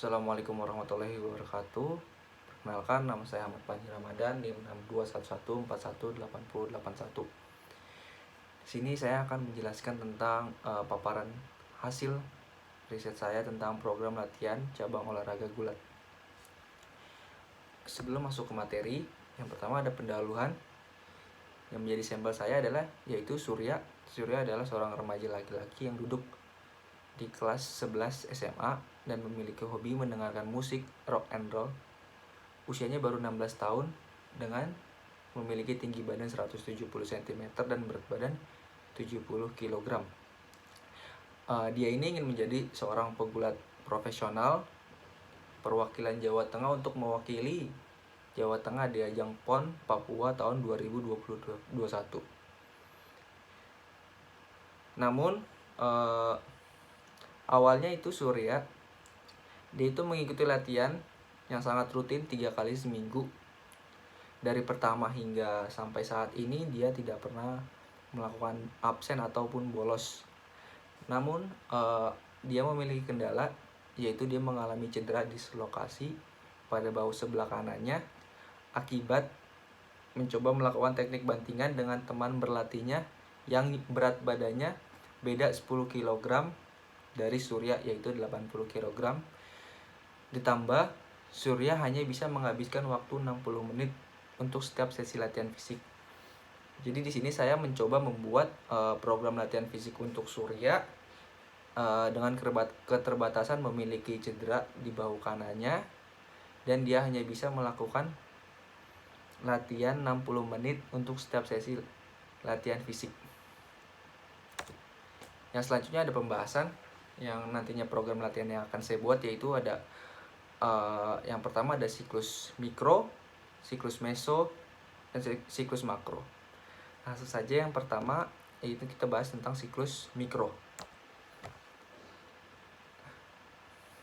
Assalamualaikum warahmatullahi wabarakatuh. Perkenalkan, nama saya Ahmad Panji Ramadan, NIM 6211408081. Di sini saya akan menjelaskan tentang paparan hasil riset saya tentang program latihan cabang olahraga gulat. Sebelum masuk ke materi, yang pertama ada pendahuluan. Yang menjadi sampel saya adalah yaitu Surya. Surya adalah seorang remaja laki-laki yang duduk di kelas 11 SMA dan memiliki hobi mendengarkan musik rock and roll. Usianya baru 16 tahun dengan memiliki tinggi badan 170 cm dan berat badan 70 kg. Dia ini ingin menjadi seorang pegulat profesional perwakilan Jawa Tengah untuk mewakili Jawa Tengah di ajang PON Papua tahun 2021. Namun awalnya itu Surya dia itu mengikuti latihan yang sangat rutin 3 kali seminggu. Dari pertama hingga sampai saat ini dia tidak pernah melakukan absen ataupun bolos. Namun dia memiliki kendala, yaitu dia mengalami cedera dislokasi pada bahu sebelah kanannya akibat mencoba melakukan teknik bantingan dengan teman berlatihnya yang berat badannya beda 10 kg dari Surya, yaitu 80 kg. Ditambah Surya hanya bisa menghabiskan waktu 60 menit untuk setiap sesi latihan fisik. Jadi di sini saya mencoba membuat program latihan fisik untuk Surya dengan keterbatasan memiliki cedera di bahu kanannya, dan dia hanya bisa melakukan latihan 60 menit untuk setiap sesi latihan fisik. Yang selanjutnya ada pembahasan yang nantinya program latihan yang akan saya buat, yaitu ada yang pertama ada siklus mikro, siklus meso, dan siklus makro. Langsung saja yang pertama yaitu kita bahas tentang siklus mikro.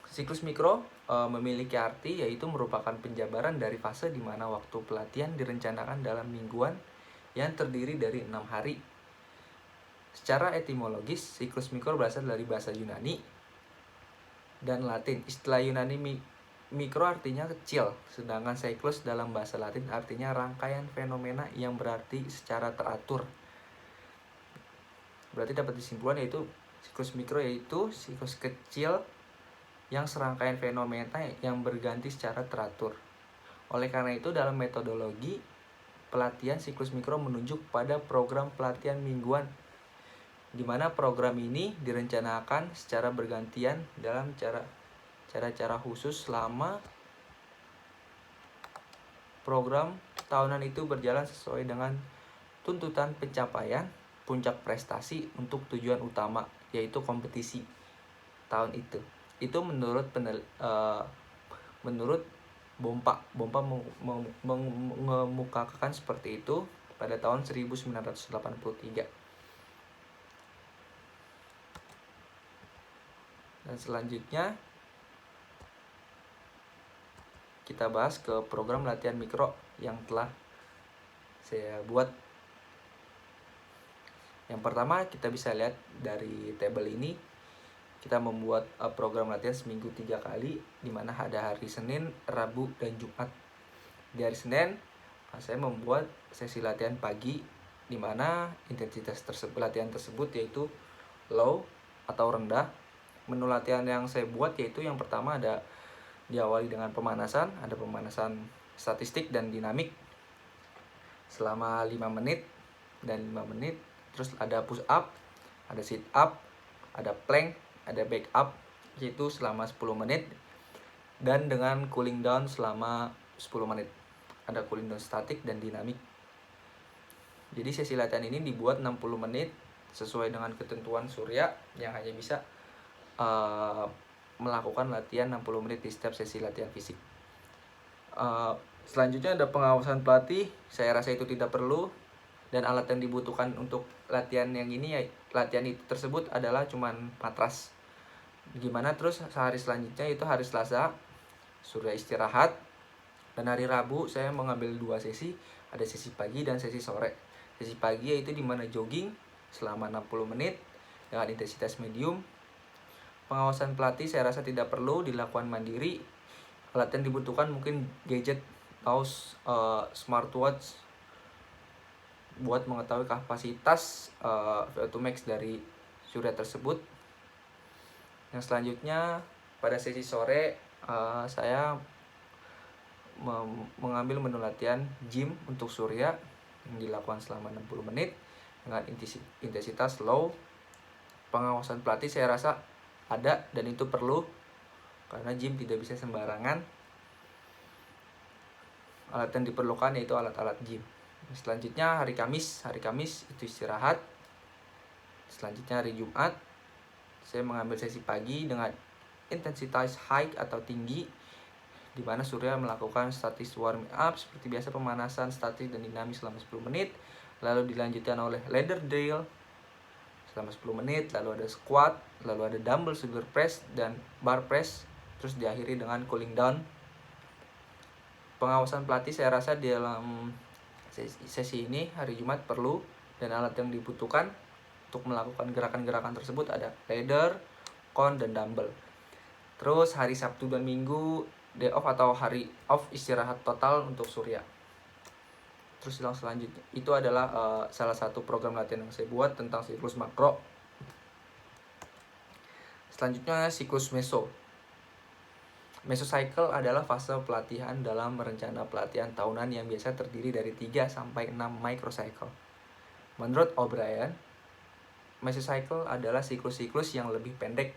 Siklus mikro memiliki arti yaitu merupakan penjabaran dari fase di mana waktu pelatihan direncanakan dalam mingguan yang terdiri dari 6 hari. Secara etimologis, siklus mikro berasal dari bahasa Yunani dan Latin. Istilah Yunani mikro artinya kecil, sedangkan siklus dalam bahasa Latin artinya rangkaian fenomena yang berarti secara teratur. Berarti dapat disimpulkan yaitu siklus mikro yaitu siklus kecil yang serangkaian fenomena yang berganti secara teratur. Oleh karena itu dalam metodologi pelatihan siklus mikro menunjuk pada program pelatihan mingguan, di mana program ini direncanakan secara bergantian dalam cara-cara khusus selama program tahunan itu berjalan sesuai dengan tuntutan pencapaian puncak prestasi untuk tujuan utama, yaitu kompetisi tahun itu. Itu menurut Bompa mengemukakan seperti itu pada tahun 1983. Dan selanjutnya kita bahas ke program latihan mikro yang telah saya buat. Yang pertama kita bisa lihat dari tabel ini, kita membuat program latihan seminggu 3 kali, di mana ada hari Senin, Rabu, dan Jumat. Di hari Senin saya membuat sesi latihan pagi, di mana intensitas latihan tersebut yaitu low atau rendah. Menu latihan yang saya buat yaitu yang pertama ada diawali dengan pemanasan, ada pemanasan statistik dan dinamik selama 5 menit dan 5 menit. Terus ada push up, ada sit up, ada plank, ada back up yaitu selama 10 menit, dan dengan cooling down selama 10 menit. Ada cooling down statik dan dinamik. Jadi sesi latihan ini dibuat 60 menit sesuai dengan ketentuan Surya yang hanya bisa melakukan latihan 60 menit di setiap sesi latihan fisik. Selanjutnya ada pengawasan pelatih. Saya rasa itu tidak perlu, dan alat yang dibutuhkan untuk latihan yang ini ya latihan itu tersebut adalah cuman matras. Gimana terus sehari selanjutnya itu hari Selasa Surya istirahat, dan hari Rabu saya mengambil 2 sesi, ada sesi pagi dan sesi sore. Sesi pagi yaitu dimana jogging selama 60 menit dengan intensitas medium, Pengawasan pelatih saya rasa tidak perlu dilakukan mandiri. Alat yang dibutuhkan mungkin gadget, mouse, smartwatch buat mengetahui kapasitas VO2 max dari surya tersebut. Yang selanjutnya pada sesi sore saya mengambil menu latihan gym untuk surya yang dilakukan selama 60 menit dengan intensitas low. Pengawasan pelatih saya rasa ada dan itu perlu karena gym tidak bisa sembarangan. Alat yang diperlukan yaitu alat-alat gym. Selanjutnya hari Kamis itu istirahat. Selanjutnya hari Jumat saya mengambil sesi pagi dengan intensitas high atau tinggi, di mana surya melakukan statis warming up seperti biasa, pemanasan statis dan dinamis selama 10 menit, lalu dilanjutkan oleh ladder drill selama 10 menit, lalu ada squat, lalu ada dumbbell shoulder press dan bar press, terus diakhiri dengan cooling down. Pengawasan pelatih saya rasa di dalam sesi ini hari Jumat perlu, dan alat yang dibutuhkan untuk melakukan gerakan-gerakan tersebut ada ladder, con, dan dumbbell. Terus hari Sabtu dan Minggu day off atau hari off istirahat total untuk surya. Terus yang selanjutnya itu adalah salah satu program latihan yang saya buat tentang siklus makro. Selanjutnya siklus Mesocycle adalah fase pelatihan dalam rencana pelatihan tahunan yang biasa terdiri dari 3 sampai 6 microcycle. Menurut O'Brien, mesocycle adalah siklus-siklus yang lebih pendek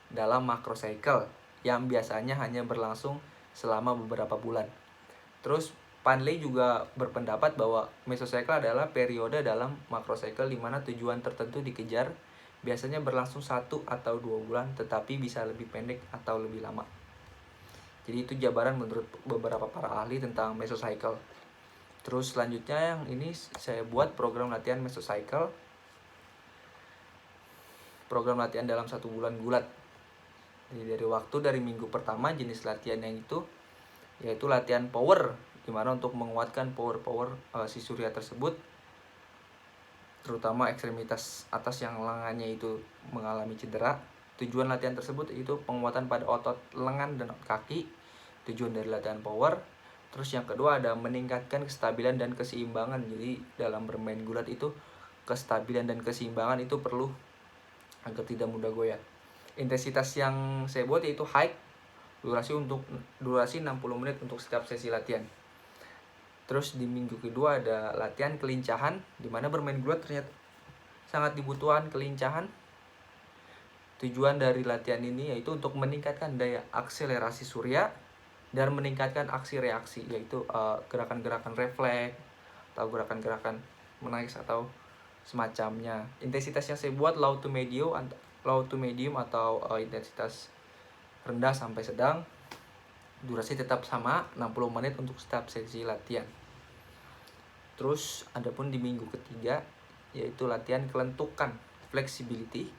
dalam macrocycle yang biasanya hanya berlangsung selama beberapa bulan. Terus Panley juga berpendapat bahwa mesocycle adalah periode dalam macrocycle di mana tujuan tertentu dikejar, biasanya berlangsung 1 atau 2 bulan, tetapi bisa lebih pendek atau lebih lama. Jadi itu jabaran menurut beberapa para ahli tentang mesocycle. Terus selanjutnya yang ini saya buat program latihan mesocycle. Program latihan dalam 1 bulan gulat. Jadi dari minggu pertama jenis latihan yang itu yaitu latihan power, dimana untuk menguatkan power si surya tersebut, terutama ekstremitas atas yang lengannya itu mengalami cedera. Tujuan latihan tersebut itu penguatan pada otot lengan dan kaki, tujuan dari latihan power. Terus yang kedua ada meningkatkan kestabilan dan keseimbangan. Jadi dalam bermain gulat itu kestabilan dan keseimbangan itu perlu agar tidak mudah goyah. Intensitas yang saya buat yaitu high, durasi 60 menit untuk setiap sesi latihan. Terus di minggu kedua ada latihan kelincahan, di mana bermain gulat ternyata sangat dibutuhkan kelincahan. Tujuan dari latihan ini yaitu untuk meningkatkan daya akselerasi surya dan meningkatkan aksi reaksi, yaitu gerakan-gerakan refleks atau gerakan-gerakan menaik atau semacamnya. Intensitas yang saya buat low to medium atau intensitas rendah sampai sedang. Durasi tetap sama 60 menit untuk setiap sesi latihan. Terus adapun di minggu ketiga yaitu latihan kelentukan, flexibility.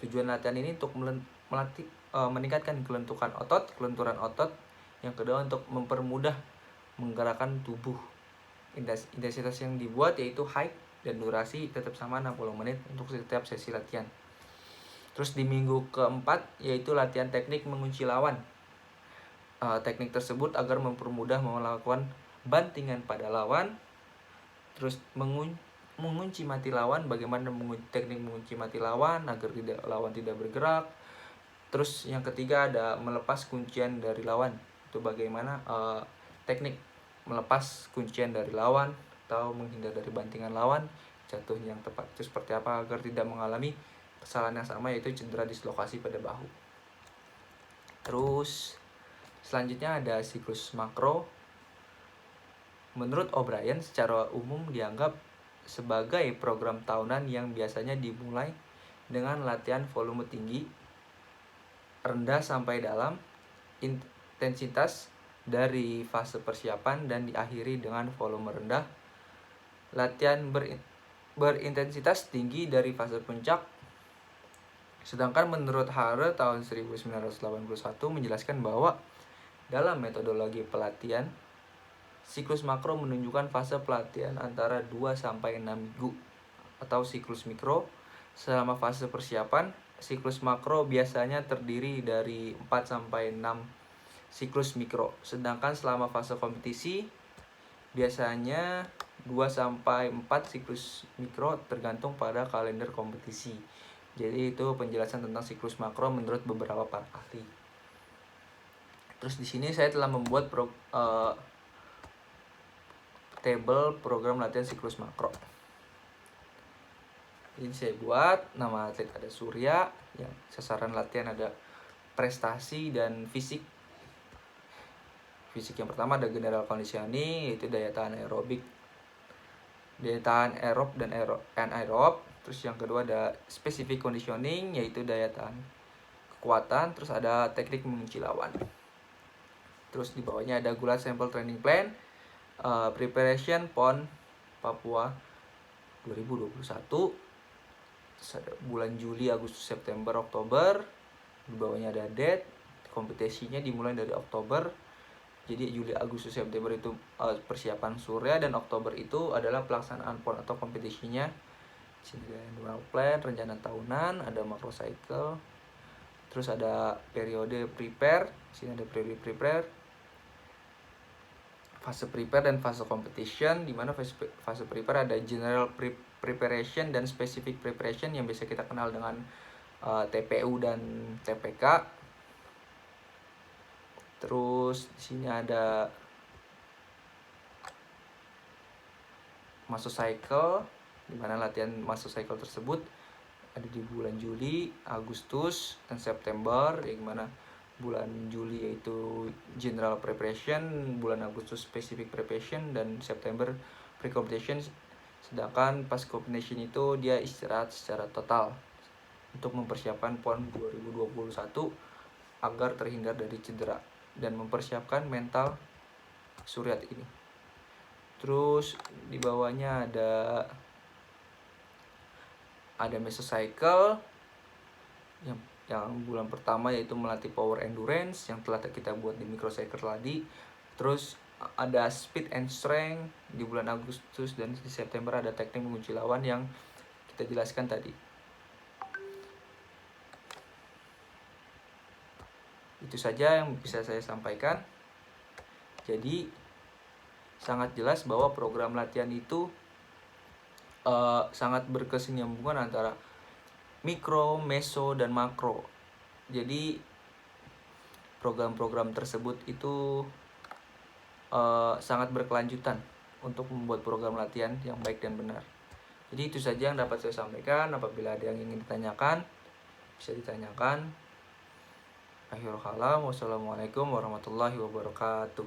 Tujuan latihan ini untuk melatih meningkatkan kelenturan otot. Yang kedua untuk mempermudah menggerakkan tubuh. Intensitas yang dibuat yaitu high dan durasi tetap sama 60 menit untuk setiap sesi latihan. Terus di minggu keempat yaitu latihan teknik mengunci lawan. Teknik tersebut agar mempermudah melakukan bantingan pada lawan. Terus mengunci mati lawan, bagaimana teknik mengunci mati lawan agar lawan tidak bergerak. Terus yang ketiga ada melepas kuncian dari lawan. Itu bagaimana teknik melepas kuncian dari lawan atau menghindar dari bantingan lawan, jatuhnya yang tepat itu seperti apa agar tidak mengalami kesalahan yang sama, yaitu cedera dislokasi pada bahu. Terus selanjutnya ada siklus makro. Menurut O'Brien, secara umum dianggap sebagai program tahunan yang biasanya dimulai dengan latihan volume tinggi, rendah sampai dalam, intensitas dari fase persiapan, dan diakhiri dengan volume rendah. Latihan berintensitas tinggi dari fase puncak. Sedangkan menurut Hare tahun 1981 menjelaskan bahwa dalam metodologi pelatihan, siklus makro menunjukkan fase pelatihan antara 2 sampai 6 minggu, atau siklus mikro selama fase persiapan siklus makro biasanya terdiri dari 4 sampai 6 siklus mikro. Sedangkan selama fase kompetisi biasanya 2 sampai 4 siklus mikro tergantung pada kalender kompetisi. Jadi itu penjelasan tentang siklus makro menurut beberapa para ahli. Terus di sini saya telah membuat table program latihan siklus makro. Ini saya buat, nama atlet ada Surya, yang sasaran latihan ada prestasi dan fisik. Fisik yang pertama ada general conditioning, yaitu daya tahan aerobik, daya tahan aerob dan anaerob. Terus yang kedua ada specific conditioning, yaitu daya tahan kekuatan. Terus ada teknik mengunci lawan. Terus di bawahnya ada Gulat Sample Training Plan, Preparation PON Papua 2021. Terus ada bulan Juli, Agustus, September, Oktober. Di bawahnya ada date, kompetisinya dimulai dari Oktober. Jadi Juli, Agustus, September itu persiapan Surya, dan Oktober itu adalah pelaksanaan PON atau kompetisinya. Sini ada annual plan, rencana tahunan, ada macro cycle. Terus ada periode prepare, sini ada periode prepare, fase prepare dan fase competition. Di mana fase prepare ada general preparation dan specific preparation yang biasa kita kenal dengan TPU dan TPK. Terus di sini ada mesocycle, di mana latihan mesocycle tersebut ada di bulan Juli, Agustus, dan September. Yang mana bulan Juli yaitu general preparation, bulan Agustus specific preparation, dan September pre-competition. Sedangkan pas competition itu dia istirahat secara total untuk mempersiapkan PON 2021 agar terhindar dari cedera dan mempersiapkan mental Suryat ini. Terus di bawahnya ada mesocycle yang bulan pertama yaitu melatih power endurance yang telah kita buat di microcycle tadi. Terus ada speed and strength di bulan Agustus, dan di September ada teknik mengunci lawan yang kita jelaskan tadi. Itu saja yang bisa saya sampaikan. Jadi sangat jelas bahwa program latihan itu sangat berkesinambungan antara mikro, meso, dan makro. Jadi program-program tersebut itu sangat berkelanjutan untuk membuat program latihan yang baik dan benar. Jadi itu saja yang dapat saya sampaikan. Apabila ada yang ingin ditanyakan, bisa ditanyakan. Akhirul kalam, wassalamualaikum warahmatullahi wabarakatuh.